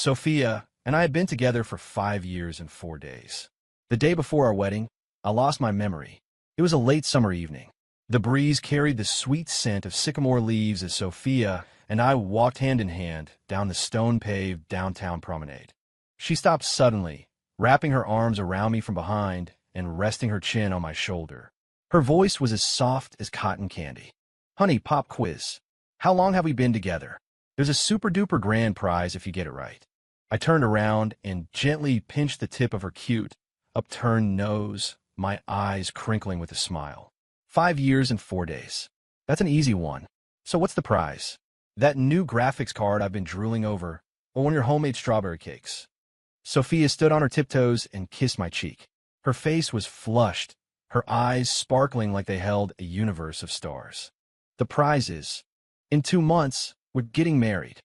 Sophia and I had been together for 5 years and 4 days. The day before our wedding, I lost my memory. It was a late summer evening. The breeze carried the sweet scent of sycamore leaves as Sophia and I walked hand in hand down the stone-paved downtown promenade. She stopped suddenly, wrapping her arms around me from behind and resting her chin on my shoulder. Her voice was as soft as cotton candy. "Honey, pop quiz. How long have we been together? There's a super-duper grand prize if you get it right." I turned around and gently pinched the tip of her cute, upturned nose, my eyes crinkling with a smile. 5 years and 4 days. That's an easy one. So what's the prize? That new graphics card I've been drooling over, or one of your homemade strawberry cakes? Sophia stood on her tiptoes and kissed my cheek. Her face was flushed, her eyes sparkling like they held a universe of stars. The prize is, in 2 months, we're getting married.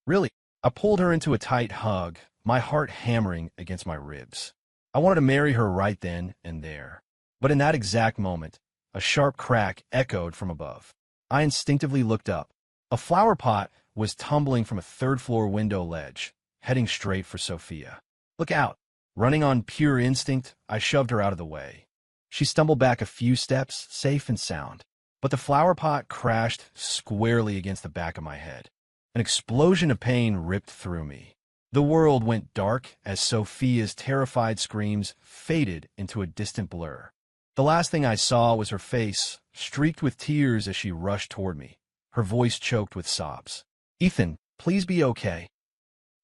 Really? I pulled her into a tight hug, my heart hammering against my ribs. I wanted to marry her right then and there. But in that exact moment, a sharp crack echoed from above. I instinctively looked up. A flower pot was tumbling from a third-floor window ledge, heading straight for Sophia. "Look out!" Running on pure instinct, I shoved her out of the way. She stumbled back a few steps, safe and sound. But the flower pot crashed squarely against the back of my head. An explosion of pain ripped through me. The world went dark as Sophia's terrified screams faded into a distant blur. The last thing I saw was her face, streaked with tears as she rushed toward me, her voice choked with sobs. "Ethan, please be okay."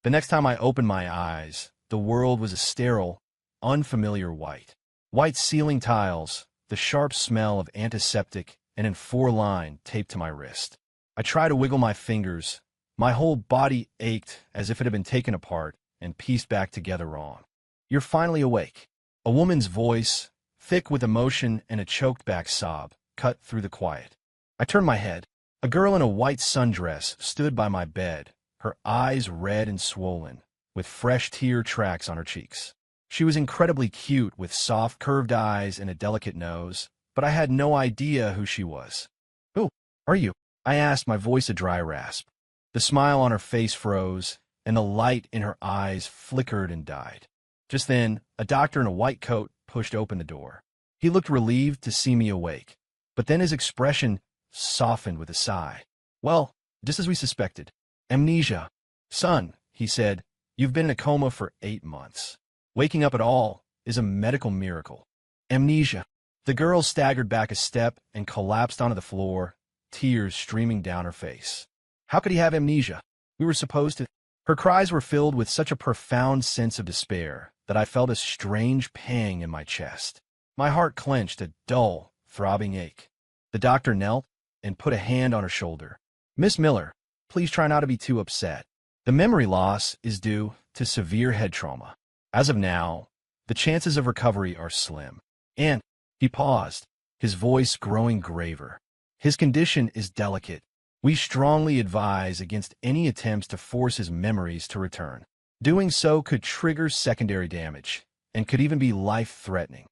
The next time I opened my eyes, the world was a sterile, unfamiliar white. White ceiling tiles, the sharp smell of antiseptic, and in 4-line taped to my wrist. I tried to wiggle my fingers. My whole body ached as if it had been taken apart and pieced back together wrong. "You're finally awake." A woman's voice, thick with emotion and a choked-back sob, cut through the quiet. I turned my head. A girl in a white sundress stood by my bed, her eyes red and swollen, with fresh tear tracks on her cheeks. She was incredibly cute with soft, curved eyes and a delicate nose, but I had no idea who she was. "Who are you?" I asked, my voice a dry rasp. The smile on her face froze, and the light in her eyes flickered and died. Just then, a doctor in a white coat pushed open the door. He looked relieved to see me awake, but then his expression softened with a sigh. "Well, just as we suspected. Amnesia. Son," he said, "you've been in a coma for 8 months. Waking up at all is a medical miracle." Amnesia. The girl staggered back a step and collapsed onto the floor, tears streaming down her face. "How could he have amnesia? We were supposed to—" Her cries were filled with such a profound sense of despair that I felt a strange pang in my chest. My heart clenched, a dull, throbbing ache. The doctor knelt and put a hand on her shoulder. "Miss Miller, please try not to be too upset. The memory loss is due to severe head trauma. As of now, the chances of recovery are slim." And he paused, his voice growing graver. "His condition is delicate. We strongly advise against any attempts to force his memories to return. Doing so could trigger secondary damage, and could even be life-threatening."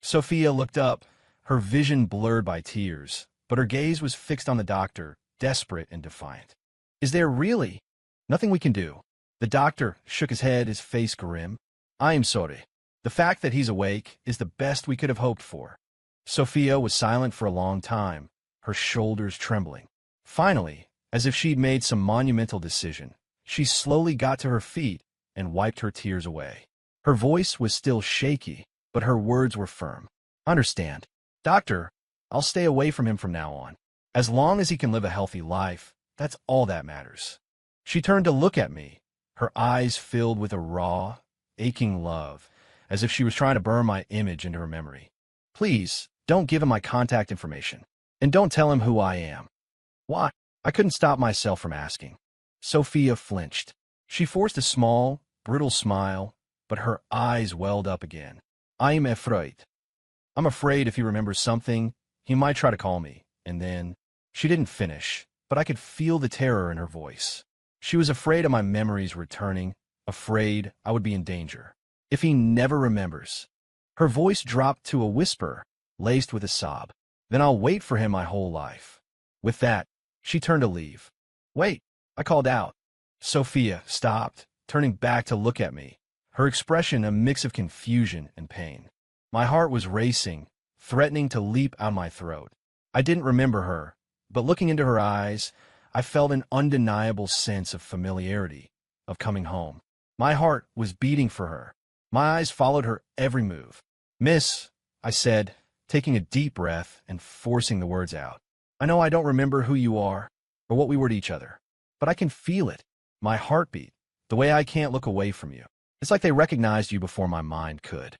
Sophia looked up, her vision blurred by tears, but her gaze was fixed on the doctor, desperate and defiant. "Is there really nothing we can do?" The doctor shook his head, his face grim. "I am sorry. The fact that he's awake is the best we could have hoped for." Sophia was silent for a long time, her shoulders trembling. Finally, as if she'd made some monumental decision, she slowly got to her feet and wiped her tears away. Her voice was still shaky, but her words were firm. "Understand. Doctor, I'll stay away from him from now on. As long as he can live a healthy life, that's all that matters." She turned to look at me, her eyes filled with a raw, aching love, as if she was trying to burn my image into her memory. "Please, don't give him my contact information, and don't tell him who I am." "Why?" I couldn't stop myself from asking. Sophia flinched. She forced a small, brittle smile, but her eyes welled up again. "I'm afraid. I'm afraid if he remembers something, he might try to call me." And then, she didn't finish, but I could feel the terror in her voice. She was afraid of my memories returning, afraid I would be in danger. "If he never remembers." Her voice dropped to a whisper, laced with a sob. "Then I'll wait for him my whole life." With that, she turned to leave. "Wait," I called out. Sophia stopped, turning back to look at me, her expression a mix of confusion and pain. My heart was racing, threatening to leap out my throat. I didn't remember her, but looking into her eyes, I felt an undeniable sense of familiarity, of coming home. My heart was beating for her. My eyes followed her every move. "Miss," I said, taking a deep breath and forcing the words out. "I know I don't remember who you are or what we were to each other, but I can feel it, my heartbeat, the way I can't look away from you. It's like they recognized you before my mind could."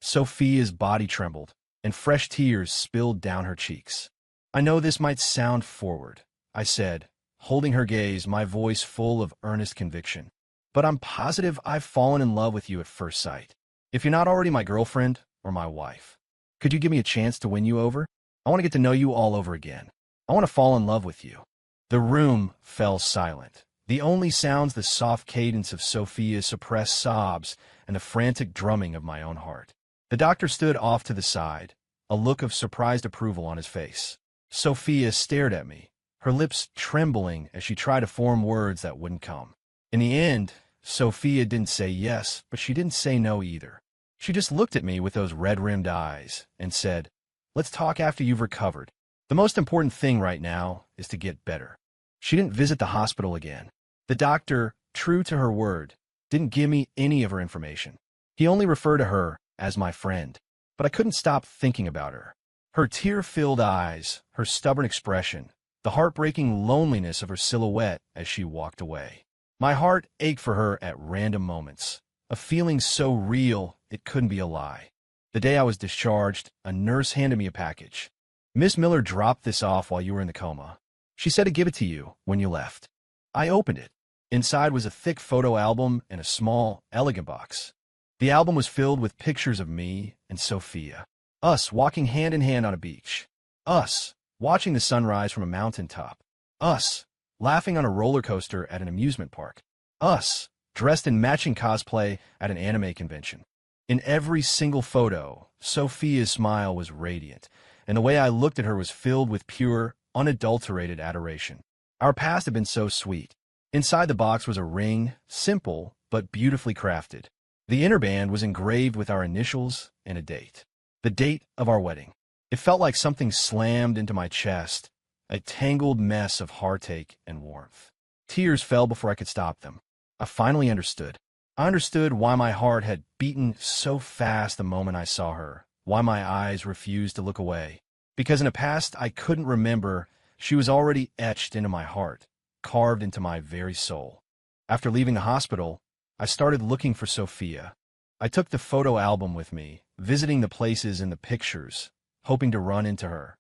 Sophia's body trembled, and fresh tears spilled down her cheeks. "I know this might sound forward," I said, holding her gaze, my voice full of earnest conviction. "But I'm positive I've fallen in love with you at first sight. If you're not already my girlfriend or my wife, could you give me a chance to win you over? I want to get to know you all over again. I want to fall in love with you." The room fell silent. The only sounds the soft cadence of Sophia's suppressed sobs and the frantic drumming of my own heart. The doctor stood off to the side, a look of surprised approval on his face. Sophia stared at me, her lips trembling as she tried to form words that wouldn't come. In the end, Sophia didn't say yes, but she didn't say no either. She just looked at me with those red-rimmed eyes and said, "Let's talk after you've recovered. The most important thing right now is to get better." She didn't visit the hospital again. The doctor, true to her word, didn't give me any of her information. He only referred to her as my friend. But I couldn't stop thinking about her. Her tear-filled eyes, her stubborn expression, the heartbreaking loneliness of her silhouette as she walked away. My heart ached for her at random moments, a feeling so real it couldn't be a lie. The day I was discharged, a nurse handed me a package. "Miss Miller dropped this off while you were in the coma. She said to give it to you when you left." I opened it. Inside was a thick photo album and a small, elegant box. The album was filled with pictures of me and Sophia. Us walking hand in hand on a beach. Us watching the sunrise from a mountaintop. Us laughing on a roller coaster at an amusement park. Us dressed in matching cosplay at an anime convention. In every single photo, Sophia's smile was radiant, and the way I looked at her was filled with pure, unadulterated adoration. Our past had been so sweet. Inside the box was a ring, simple but beautifully crafted. The inner band was engraved with our initials and a date. The date of our wedding. It felt like something slammed into my chest, a tangled mess of heartache and warmth. Tears fell before I could stop them. I finally understood. I understood why my heart had beaten so fast the moment I saw her, why my eyes refused to look away. Because in a past I couldn't remember, she was already etched into my heart, carved into my very soul. After leaving the hospital, I started looking for Sophia. I took the photo album with me, visiting the places in the pictures, hoping to run into her.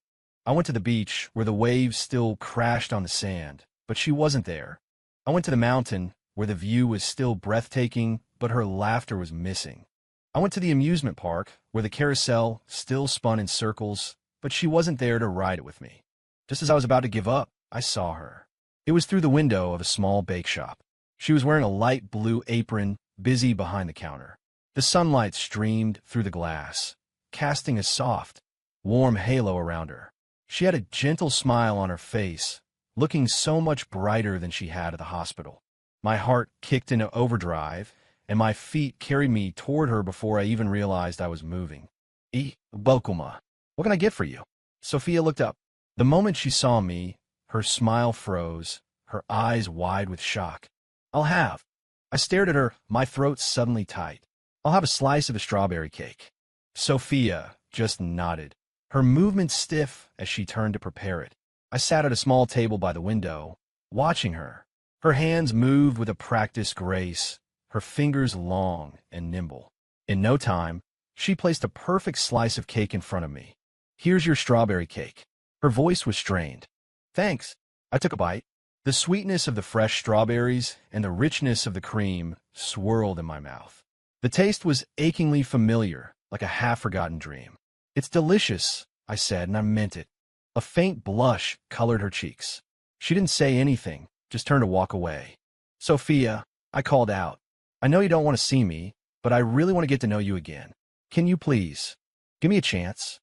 I went to the beach, where the waves still crashed on the sand, but she wasn't there. I went to the mountain, where the view was still breathtaking, but her laughter was missing. I went to the amusement park, where the carousel still spun in circles, but she wasn't there to ride it with me. Just as I was about to give up, I saw her. It was through the window of a small bake shop. She was wearing a light blue apron, busy behind the counter. The sunlight streamed through the glass, casting a soft, warm halo around her. She had a gentle smile on her face, looking so much brighter than she had at the hospital. My heart kicked into overdrive, and my feet carried me toward her before I even realized I was moving. Bokuma, what can I get for you?" Sophia looked up. The moment she saw me, her smile froze, her eyes wide with shock. "I'll have." I stared at her, my throat suddenly tight. "I'll have a slice of the strawberry cake." Sophia just nodded, her movements stiff as she turned to prepare it. I sat at a small table by the window, watching her. Her hands moved with a practiced grace, her fingers long and nimble. In no time, she placed a perfect slice of cake in front of me. "Here's your strawberry cake." Her voice was strained. "Thanks." I took a bite. The sweetness of the fresh strawberries and the richness of the cream swirled in my mouth. The taste was achingly familiar, like a half-forgotten dream. "It's delicious," I said, and I meant it. A faint blush colored her cheeks. She didn't say anything, just turned to walk away. "Sophia," I called out, "I know you don't want to see me, but I really want to get to know you again. Can you please give me a chance?"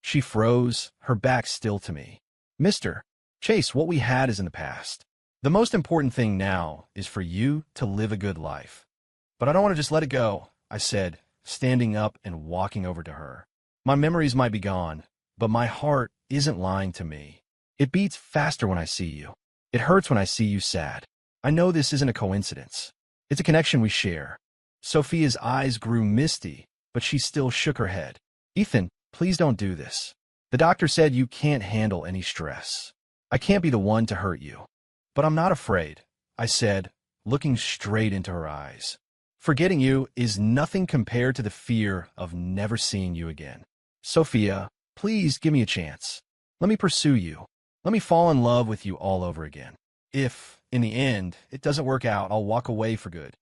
She froze, her back still to me. "Mr. Chase, what we had is in the past. The most important thing now is for you to live a good life. But I don't want to just let it go, I said, standing up and walking over to her. My memories might be gone, but my heart isn't lying to me. It beats faster when I see you. It hurts when I see you sad. I know this isn't a coincidence. It's a connection we share. Sophia's eyes grew misty, but she still shook her head. Ethan, please don't do this. The doctor said you can't handle any stress. I can't be the one to hurt you. But I'm not afraid, I said, looking straight into her eyes. Forgetting you is nothing compared to the fear of never seeing you again. Sophia, please give me a chance. Let me pursue you. Let me fall in love with you all over again. If, in the end, it doesn't work out, I'll walk away for good.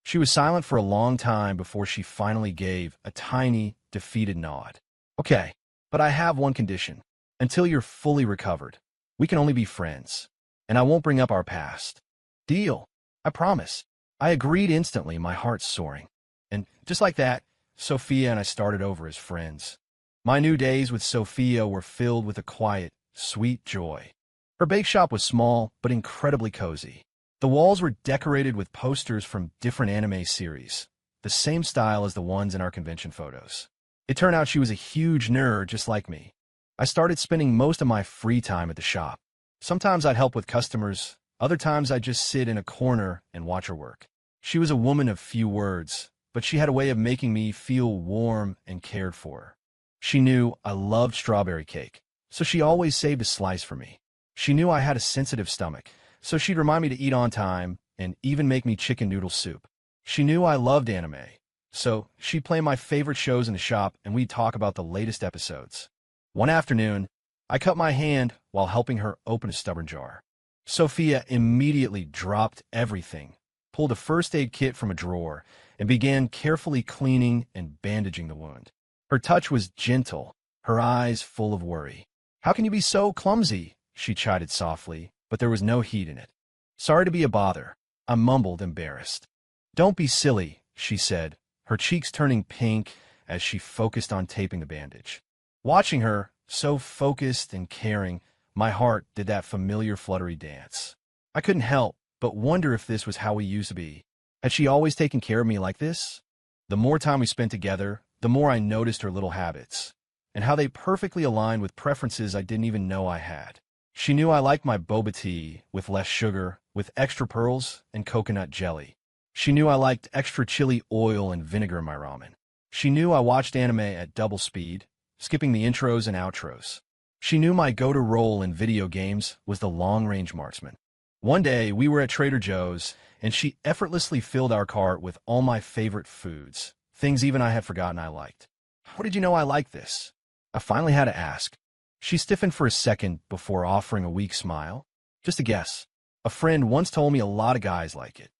She was silent for a long time before she finally gave a tiny, defeated nod. Okay, but I have one condition. Until you're fully recovered, we can only be friends, and I won't bring up our past. Deal. I promise. I agreed instantly, my heart soaring. And just like that, Sophia and I started over as friends. My new days with Sophia were filled with a quiet, sweet joy. Her bake shop was small, but incredibly cozy. The walls were decorated with posters from different anime series, the same style as the ones in our convention photos. It turned out she was a huge nerd just like me. I started spending most of my free time at the shop. Sometimes I'd help with customers, other times I'd just sit in a corner and watch her work. She was a woman of few words, but she had a way of making me feel warm and cared for. She knew I loved strawberry cake, so she always saved a slice for me. She knew I had a sensitive stomach, so she'd remind me to eat on time and even make me chicken noodle soup. She knew I loved anime, so she'd play my favorite shows in the shop and we'd talk about the latest episodes. One afternoon, I cut my hand while helping her open a stubborn jar. Sophia immediately dropped everything, pulled a first aid kit from a drawer, and began carefully cleaning and bandaging the wound. Her touch was gentle, her eyes full of worry. How can you be so clumsy? She chided softly, but there was no heat in it. Sorry to be a bother, I mumbled, embarrassed. Don't be silly, she said, her cheeks turning pink as she focused on taping the bandage. Watching her, so focused and caring, my heart did that familiar fluttery dance. I couldn't help but wonder if this was how we used to be. Had she always taken care of me like this? The more time we spent together, the more I noticed her little habits, and how they perfectly aligned with preferences I didn't even know I had. She knew I liked my boba tea with less sugar, with extra pearls and coconut jelly. She knew I liked extra chili oil and vinegar in my ramen. She knew I watched anime at double speed, skipping the intros and outros. She knew my go-to role in video games was the long-range marksman. One day, we were at Trader Joe's, and she effortlessly filled our cart with all my favorite foods, things even I had forgotten I liked. How did you know I liked this? I finally had to ask. She stiffened for a second before offering a weak smile. Just a guess. A friend once told me a lot of guys like it.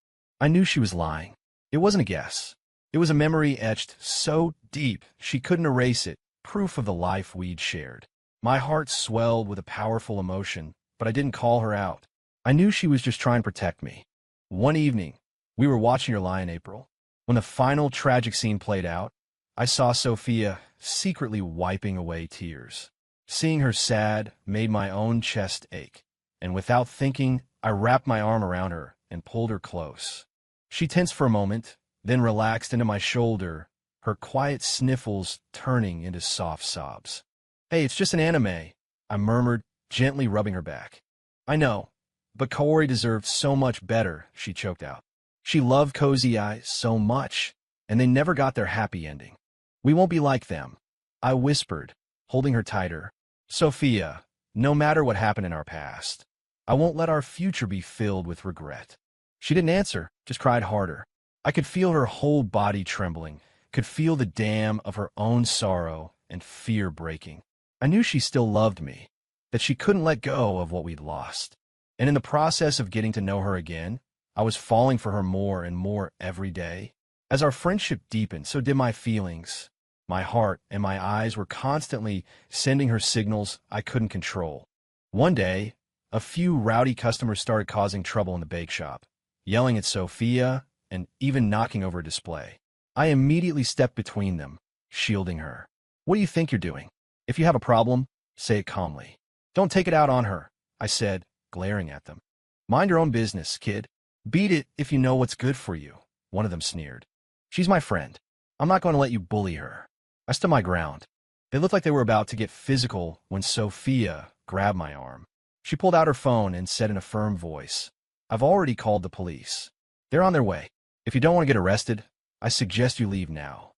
I knew she was lying. It wasn't a guess. It was a memory etched so deep she couldn't erase it, proof of the life we'd shared. My heart swelled with a powerful emotion, but I didn't call her out. I knew she was just trying to protect me. One evening, we were watching Your Lie in April. When the final tragic scene played out, I saw Sophia secretly wiping away tears. Seeing her sad made my own chest ache, and without thinking, I wrapped my arm around her and pulled her close. She tensed for a moment, then relaxed into my shoulder, her quiet sniffles turning into soft sobs. Hey, it's just an anime, I murmured, gently rubbing her back. I know, but Kaori deserved so much better, she choked out. She loved Cozy Eye so much, and they never got their happy ending. We won't be like them, I whispered, holding her tighter. Sophia, no matter what happened in our past, I won't let our future be filled with regret. She didn't answer, just cried harder. I could feel her whole body trembling, could feel the dam of her own sorrow and fear breaking. I knew she still loved me, that she couldn't let go of what we'd lost. And in the process of getting to know her again, I was falling for her more and more every day. As our friendship deepened, so did my feelings. My heart and my eyes were constantly sending her signals I couldn't control. One day, a few rowdy customers started causing trouble in the bake shop, yelling at Sophia and even knocking over a display. I immediately stepped between them, shielding her. What do you think you're doing? If you have a problem, say it calmly. Don't take it out on her, I said, glaring at them. Mind your own business, kid. Beat it if you know what's good for you, one of them sneered. She's my friend. I'm not going to let you bully her. I stood my ground. They looked like they were about to get physical when Sophia grabbed my arm. She pulled out her phone and said in a firm voice, I've already called the police. They're on their way. If you don't want to get arrested, I suggest you leave now.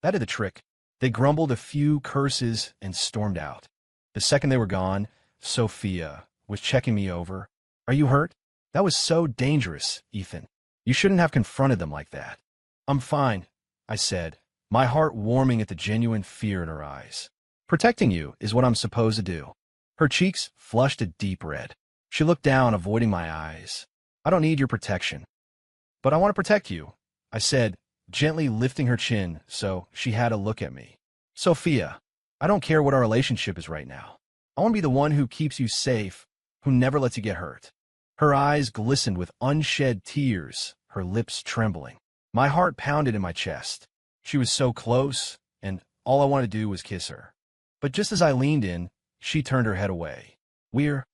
That did the trick. They grumbled a few curses and stormed out. The second they were gone, Sophia was checking me over. Are you hurt? That was so dangerous, Ethan. You shouldn't have confronted them like that. I'm fine, I said, my heart warming at the genuine fear in her eyes. Protecting you is what I'm supposed to do. Her cheeks flushed a deep red. She looked down, avoiding my eyes. I don't need your protection. But I want to protect you, I said, gently lifting her chin so she had a look at me. Sophia, I don't care what our relationship is right now. I want to be the one who keeps you safe, who never lets you get hurt. Her eyes glistened with unshed tears, her lips trembling. My heart pounded in my chest. She was so close, and all I wanted to do was kiss her. But just as I leaned in, she turned her head away. We're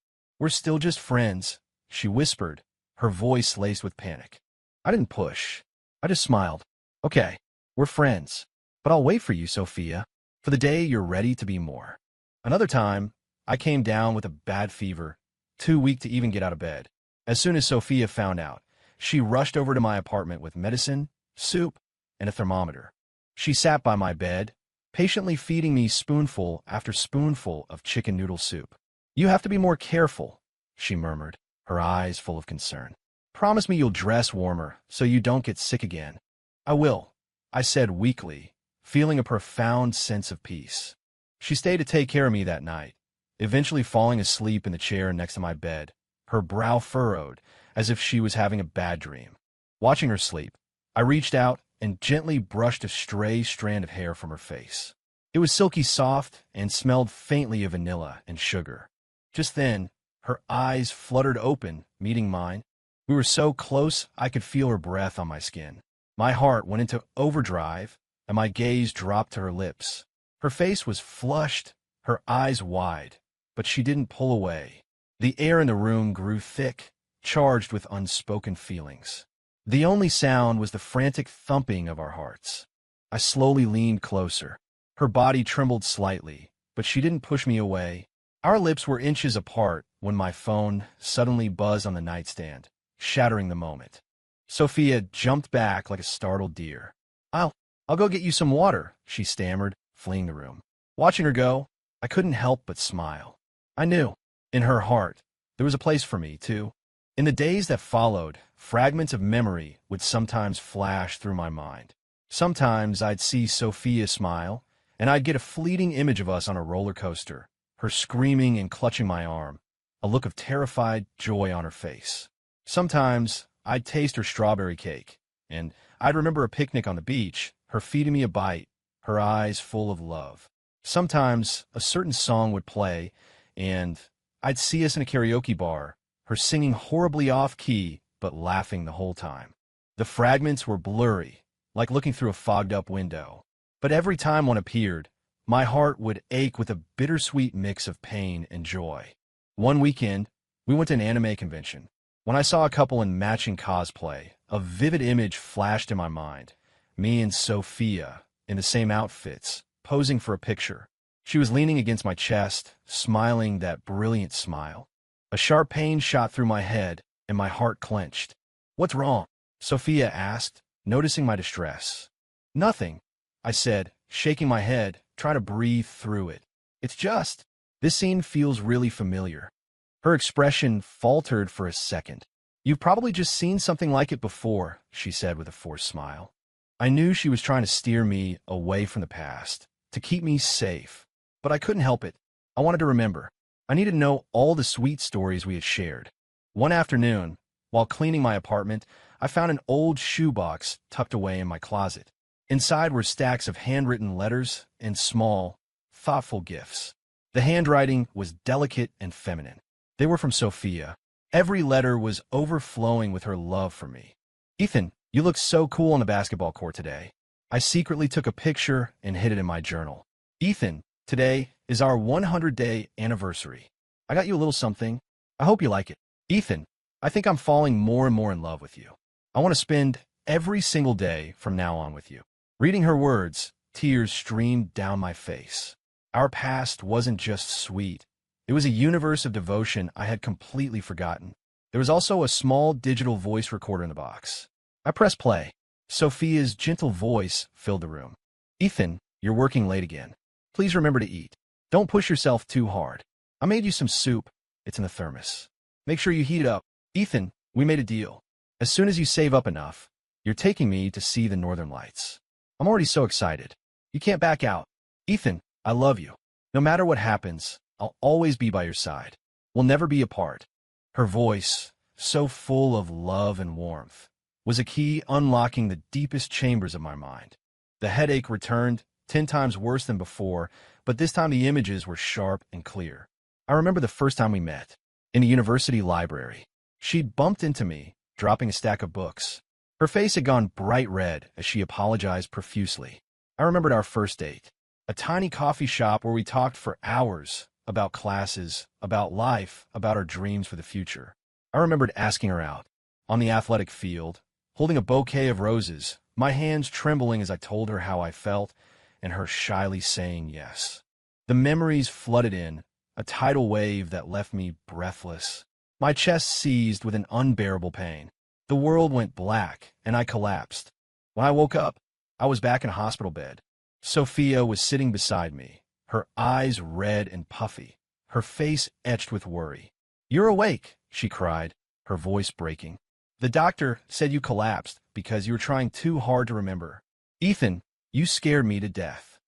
still just friends, she whispered, her voice laced with panic. I didn't push. I just smiled. Okay, we're friends. But I'll wait for you, Sophia, for the day you're ready to be more. Another time, I came down with a bad fever, too weak to even get out of bed. As soon as Sophia found out, she rushed over to my apartment with medicine, soup, and a thermometer. She sat by my bed, patiently feeding me spoonful after spoonful of chicken noodle soup. You have to be more careful, she murmured, her eyes full of concern. Promise me you'll dress warmer so you don't get sick again. I will, I said weakly, feeling a profound sense of peace. She stayed to take care of me that night, eventually falling asleep in the chair next to my bed, her brow furrowed as if she was having a bad dream. Watching her sleep, I reached out and gently brushed a stray strand of hair from her face. It was silky soft and smelled faintly of vanilla and sugar. Just then, her eyes fluttered open, meeting mine. We were so close I could feel her breath on my skin. My heart went into overdrive, and my gaze dropped to her lips. Her face was flushed, her eyes wide, but she didn't pull away. The air in the room grew thick, charged with unspoken feelings. The only sound was the frantic thumping of our hearts. I slowly leaned closer. Her body trembled slightly, but she didn't push me away. Our lips were inches apart when my phone suddenly buzzed on the nightstand, shattering the moment. Sophia jumped back like a startled deer. I'll go get you some water, she stammered, fleeing the room. Watching her go, I couldn't help but smile. I knew, in her heart, there was a place for me, too. In the days that followed, fragments of memory would sometimes flash through my mind. Sometimes I'd see Sophia smile, and I'd get a fleeting image of us on a roller coaster, her screaming and clutching my arm, a look of terrified joy on her face. Sometimes I'd taste her strawberry cake, and I'd remember a picnic on the beach, her feeding me a bite, her eyes full of love. Sometimes a certain song would play, and I'd see us in a karaoke bar, her singing horribly off-key, but laughing the whole time. The fragments were blurry, like looking through a fogged-up window. But every time one appeared, my heart would ache with a bittersweet mix of pain and joy. One weekend, we went to an anime convention. When I saw a couple in matching cosplay, a vivid image flashed in my mind. Me and Sophia, in the same outfits, posing for a picture. She was leaning against my chest, smiling that brilliant smile. A sharp pain shot through my head, and my heart clenched. What's wrong? Sophia asked, noticing my distress. Nothing, I said, shaking my head, trying to breathe through it. It's just, this scene feels really familiar. Her expression faltered for a second. You've probably just seen something like it before, she said with a forced smile. I knew she was trying to steer me away from the past, to keep me safe. But I couldn't help it. I wanted to remember. I needed to know all the sweet stories we had shared. One afternoon, while cleaning my apartment, I found an old shoebox tucked away in my closet. Inside were stacks of handwritten letters and small, thoughtful gifts. The handwriting was delicate and feminine. They were from Sophia. Every letter was overflowing with her love for me. Ethan, you look so cool on the basketball court today. I secretly took a picture and hid it in my journal. Ethan, today is our 100-day anniversary. I got you a little something. I hope you like it. Ethan, I think I'm falling more and more in love with you. I want to spend every single day from now on with you." Reading her words, tears streamed down my face. Our past wasn't just sweet. It was a universe of devotion I had completely forgotten. There was also a small digital voice recorder in the box. I pressed play. Sophia's gentle voice filled the room. "Ethan, you're working late again. Please remember to eat. Don't push yourself too hard. I made you some soup. It's in the thermos. Make sure you heat it up. Ethan, we made a deal. As soon as you save up enough, you're taking me to see the Northern Lights. I'm already so excited. You can't back out. Ethan, I love you. No matter what happens, I'll always be by your side. We'll never be apart." Her voice, so full of love and warmth, was a key unlocking the deepest chambers of my mind. The headache returned, 10 times worse than before, but this time the images were sharp and clear. I remember the first time we met, in a university library. She'd bumped into me, dropping a stack of books. Her face had gone bright red as she apologized profusely. I remembered our first date, a tiny coffee shop where we talked for hours about classes, about life, about our dreams for the future. I remembered asking her out, on the athletic field, holding a bouquet of roses, my hands trembling as I told her how I felt, and her shyly saying yes. The memories flooded in, a tidal wave that left me breathless. My chest seized with an unbearable pain. The world went black, and I collapsed. When I woke up, I was back in a hospital bed. Sophia was sitting beside me, her eyes red and puffy, her face etched with worry. "You're awake," she cried, her voice breaking. "The doctor said you collapsed because you were trying too hard to remember. Ethan, you scared me to death."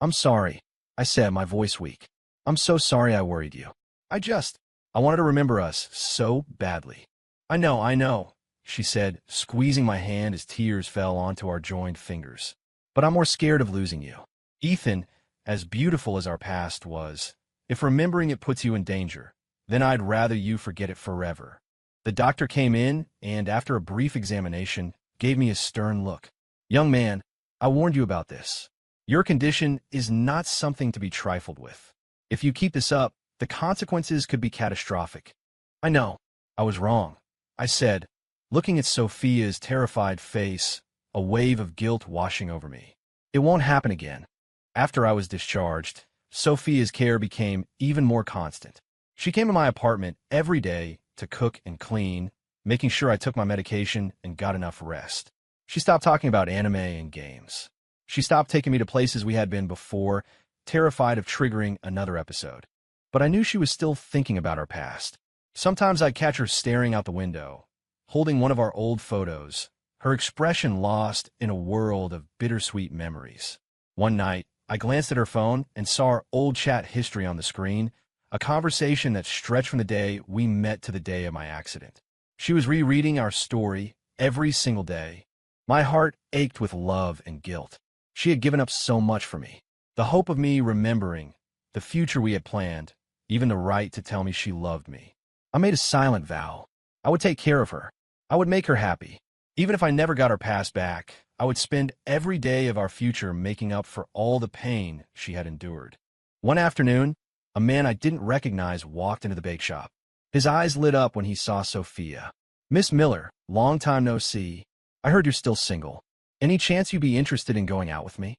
"I'm sorry," I said, my voice weak. "I'm so sorry I worried you. I wanted to remember us so badly." I know," she said, squeezing my hand as tears fell onto our joined fingers. "But I'm more scared of losing you. Ethan, as beautiful as our past was, if remembering it puts you in danger, then I'd rather you forget it forever." The doctor came in and, after a brief examination, gave me a stern look. "Young man, I warned you about this. Your condition is not something to be trifled with. If you keep this up, the consequences could be catastrophic." "I know. I was wrong," I said, looking at Sophia's terrified face, a wave of guilt washing over me. "It won't happen again." After I was discharged, Sophia's care became even more constant. She came to my apartment every day to cook and clean, making sure I took my medication and got enough rest. She stopped talking about anime and games. She stopped taking me to places we had been before, terrified of triggering another episode. But I knew she was still thinking about our past. Sometimes I'd catch her staring out the window, holding one of our old photos, her expression lost in a world of bittersweet memories. One night, I glanced at her phone and saw our old chat history on the screen, a conversation that stretched from the day we met to the day of my accident. She was rereading our story every single day. My heart ached with love and guilt. She had given up so much for me. The hope of me remembering, the future we had planned, even the right to tell me she loved me. I made a silent vow. I would take care of her. I would make her happy. Even if I never got her past back, I would spend every day of our future making up for all the pain she had endured. One afternoon, a man I didn't recognize walked into the bake shop. His eyes lit up when he saw Sophia. "Miss Miller, long time no see. I heard you're still single. Any chance you'd be interested in going out with me?"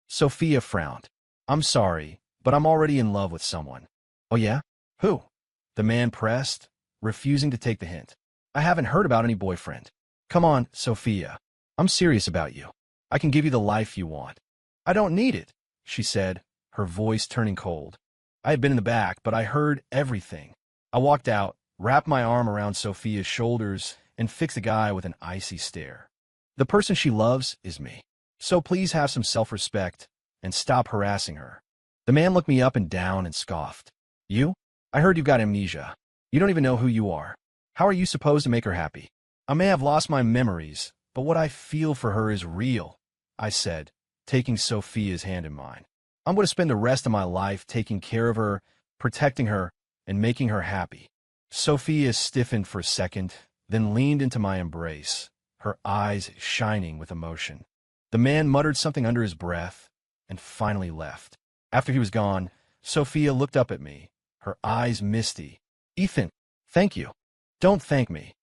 Sophia frowned. "I'm sorry, but I'm already in love with someone." "Oh yeah? Who?" The man pressed, refusing to take the hint. "I haven't heard about any boyfriend." "Come on, Sophia. I'm serious about you. I can give you the life you want." "I don't need it," she said, her voice turning cold. I had been in the back, but I heard everything. I walked out, wrapped my arm around Sophia's shoulders, and fixed the guy with an icy stare. "The person she loves is me. So please have some self-respect and stop harassing her." The man looked me up and down and scoffed. "You? I heard you've got amnesia. You don't even know who you are. How are you supposed to make her happy?" "I may have lost my memories, but what I feel for her is real," I said, taking Sophia's hand in mine. "I'm going to spend the rest of my life taking care of her, protecting her, and making her happy." Sophia stiffened for a second, then leaned into my embrace, her eyes shining with emotion. The man muttered something under his breath and finally left. After he was gone, Sophia looked up at me, her eyes misty. "Ethan, thank you. Don't thank me,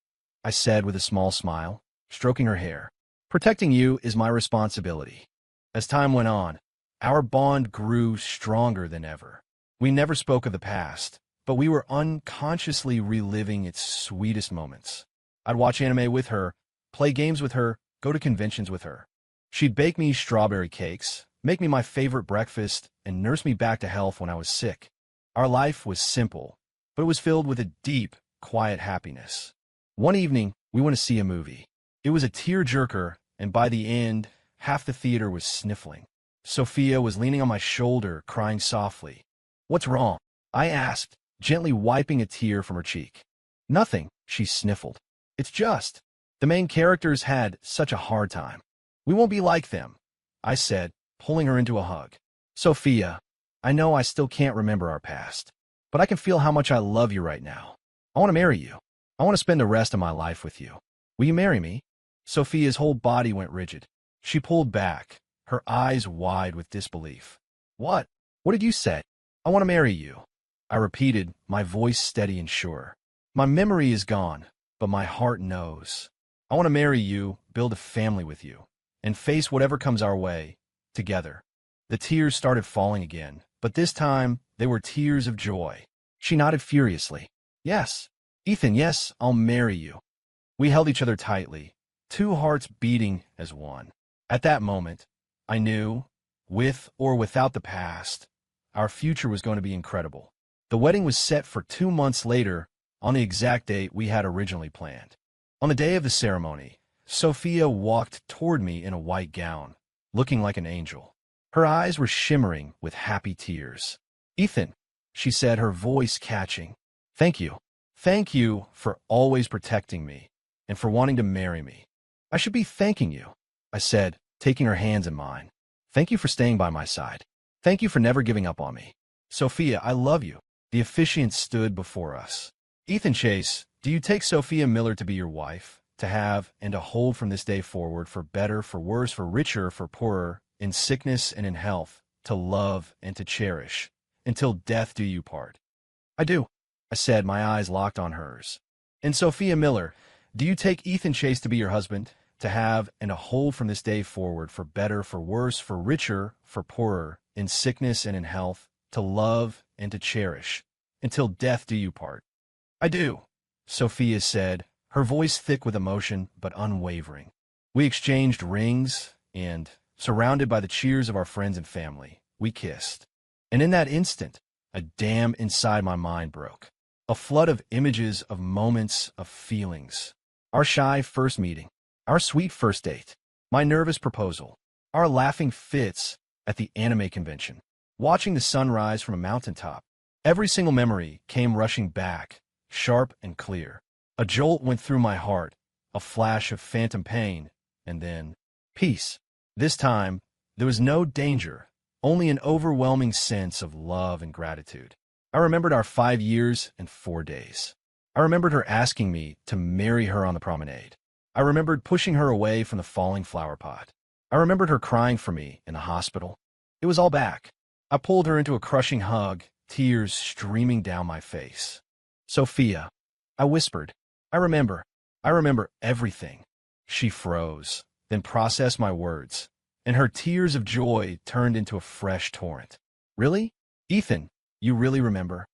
I said with a small smile, stroking her hair. Protecting you is my responsibility. As time went on, our bond grew stronger than ever. We never spoke of the past, but we were unconsciously reliving its sweetest moments. I'd watch anime with her, play games with her, go to conventions with her. She'd bake me strawberry cakes, make me my favorite breakfast, and nurse me back to health when I was sick. Our life was simple, but it was filled with a deep, quiet happiness. One evening, we went to see a movie. It was a tear-jerker, and by the end, half the theater was sniffling. Sophia was leaning on my shoulder, crying softly. "What's wrong?" I asked, gently wiping a tear from her cheek. "Nothing," she sniffled. "It's just, the main characters had such a hard time. We won't be like them," I said, pulling her into a hug. "Sophia, I know I still can't remember our past, but I can feel how much I love you right now. I want to marry you. I want to spend the rest of my life with you. Will you marry me?" Sophia's whole body went rigid. She pulled back, her eyes wide with disbelief. "What? What did you say?" "I want to marry you," I repeated, my voice steady and sure. "My memory is gone, but my heart knows. I want to marry you, build a family with you, and face whatever comes our way, together." The tears started falling again, but this time they were tears of joy. She nodded furiously. "Yes, Ethan, yes, I'll marry you." We held each other tightly, two hearts beating as one. At that moment, I knew, with or without the past, our future was going to be incredible. The wedding was set for 2 months later, on the exact date we had originally planned. On the day of the ceremony, Sophia walked toward me in a white gown, looking like an angel. Her eyes were shimmering with happy tears. "Ethan," she said, her voice catching. "Thank you. Thank you for always protecting me and for wanting to marry me." "I should be thanking you," I said, taking her hands in mine. "Thank you for staying by my side. Thank you for never giving up on me. Sophia, I love you." The officiant stood before us. "Ethan Chase, do you take Sophia Miller to be your wife, to have and to hold from this day forward, for better, for worse, for richer, for poorer, in sickness and in health, to love and to cherish, until death do you part?" "I do," I said, my eyes locked on hers. "And Sophia Miller, do you take Ethan Chase to be your husband, to have and to hold from this day forward, for better, for worse, for richer, for poorer, in sickness and in health, to love and to cherish, until death do you part?" "I do," Sophia said, her voice thick with emotion but unwavering. We exchanged rings, and, surrounded by the cheers of our friends and family, we kissed. And in that instant, a dam inside my mind broke. A flood of images, of moments, of feelings. Our shy first meeting, our sweet first date, my nervous proposal, our laughing fits at the anime convention, watching the sunrise from a mountaintop. Every single memory came rushing back, sharp and clear. A jolt went through my heart, a flash of phantom pain, and then peace. This time, there was no danger, only an overwhelming sense of love and gratitude. I remembered our 5 years and 4 days. I remembered her asking me to marry her on the promenade. I remembered pushing her away from the falling flower pot. I remembered her crying for me in the hospital. It was all back. I pulled her into a crushing hug, tears streaming down my face. "Sophia," I whispered, I remember everything." She froze, then processed my words, and her tears of joy turned into a fresh torrent. "Really? Ethan, you really remember?"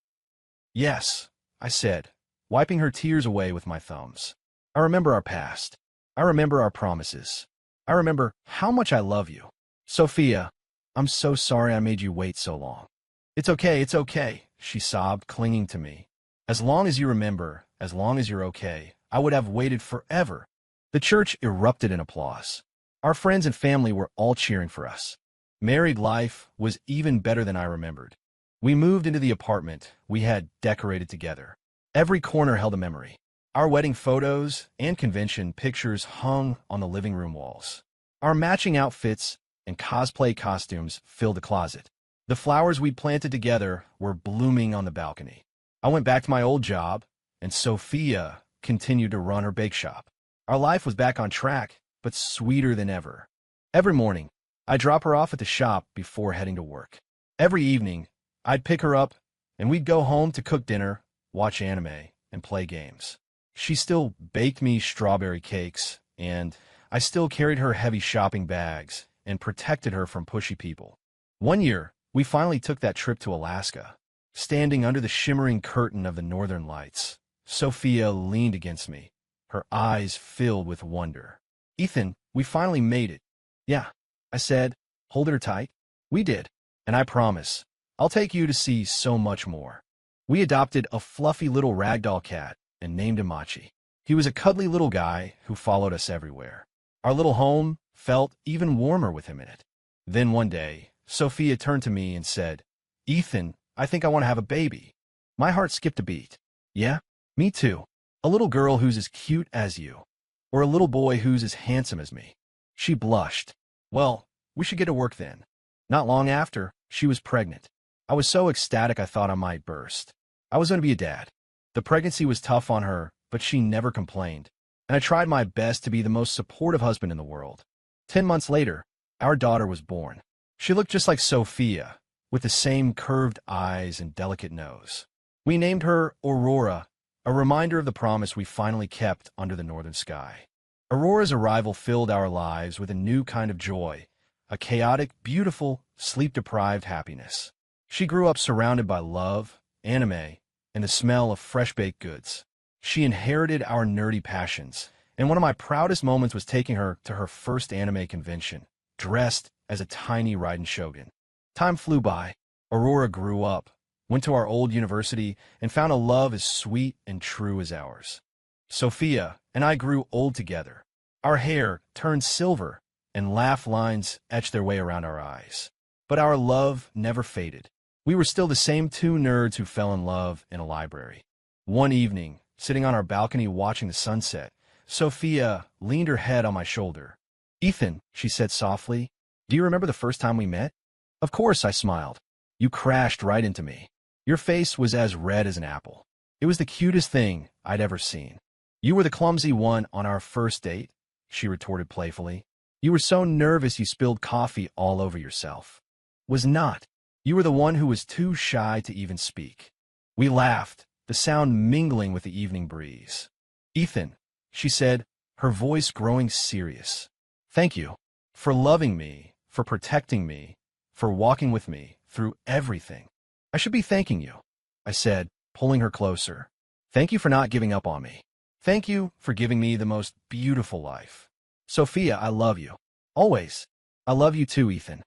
"Yes," I said, wiping her tears away with my thumbs. "I remember our past. I remember our promises. I remember how much I love you. Sophia, I'm so sorry I made you wait so long." It's okay," she sobbed, clinging to me. "As long as you remember, as long as you're okay, I would have waited forever." The church erupted in applause. Our friends and family were all cheering for us. Married life was even better than I remembered. We moved into the apartment we had decorated together. Every corner held a memory. Our wedding photos and convention pictures hung on the living room walls. Our matching outfits and cosplay costumes filled the closet. The flowers we'd planted together were blooming on the balcony. I went back to my old job, and Sophia continued to run her bake shop. Our life was back on track, but sweeter than ever. Every morning, I'd drop her off at the shop before heading to work. Every evening, I'd pick her up, and we'd go home to cook dinner, watch anime, and play games. She still baked me strawberry cakes, and I still carried her heavy shopping bags and protected her from pushy people. One year, we finally took that trip to Alaska. Standing under the shimmering curtain of the northern lights, Sophia leaned against me, her eyes filled with wonder. "Ethan, we finally made it." "Yeah," I said, holding her tight. "We did, and I promise, I'll take you to see so much more." We adopted a fluffy little ragdoll cat and named him Machi. He was a cuddly little guy who followed us everywhere. Our little home felt even warmer with him in it. Then one day, Sophia turned to me and said, "Ethan, I think I want to have a baby." My heart skipped a beat. "Yeah, me too. A little girl who's as cute as you. Or a little boy who's as handsome as me." She blushed. "Well, we should get to work then." Not long after, she was pregnant. I was so ecstatic I thought I might burst. I was going to be a dad. The pregnancy was tough on her, but she never complained. And I tried my best to be the most supportive husband in the world. 10 months later, our daughter was born. She looked just like Sophia, with the same curved eyes and delicate nose. We named her Aurora, a reminder of the promise we finally kept under the northern sky. Aurora's arrival filled our lives with a new kind of joy, a chaotic, beautiful, sleep-deprived happiness. She grew up surrounded by love, anime, and the smell of fresh-baked goods. She inherited our nerdy passions, and one of my proudest moments was taking her to her first anime convention, dressed as a tiny Raiden Shogun. Time flew by. Aurora grew up, went to our old university, and found a love as sweet and true as ours. Sophia and I grew old together. Our hair turned silver, and laugh lines etched their way around our eyes. But our love never faded. We were still the same two nerds who fell in love in a library. One evening, sitting on our balcony watching the sunset, Sophia leaned her head on my shoulder. "Ethan," she said softly, "do you remember the first time we met?" "Of course," I smiled. "You crashed right into me. Your face was as red as an apple. It was the cutest thing I'd ever seen." "You were the clumsy one on our first date," she retorted playfully. "You were so nervous you spilled coffee all over yourself." "Was not. You were the one who was too shy to even speak." We laughed, the sound mingling with the evening breeze. "Ethan," she said, her voice growing serious. "Thank you for loving me, for protecting me, for walking with me through everything." "I should be thanking you," I said, pulling her closer. "Thank you for not giving up on me. Thank you for giving me the most beautiful life. Sophia, I love you. Always. I love you too, Ethan."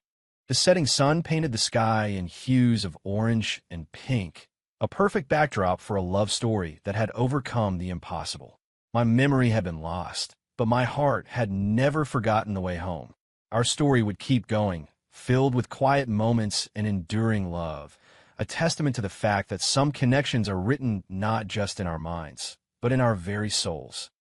The setting sun painted the sky in hues of orange and pink, a perfect backdrop for a love story that had overcome the impossible. My memory had been lost, but my heart had never forgotten the way home. Our story would keep going, filled with quiet moments and enduring love, a testament to the fact that some connections are written not just in our minds, but in our very souls.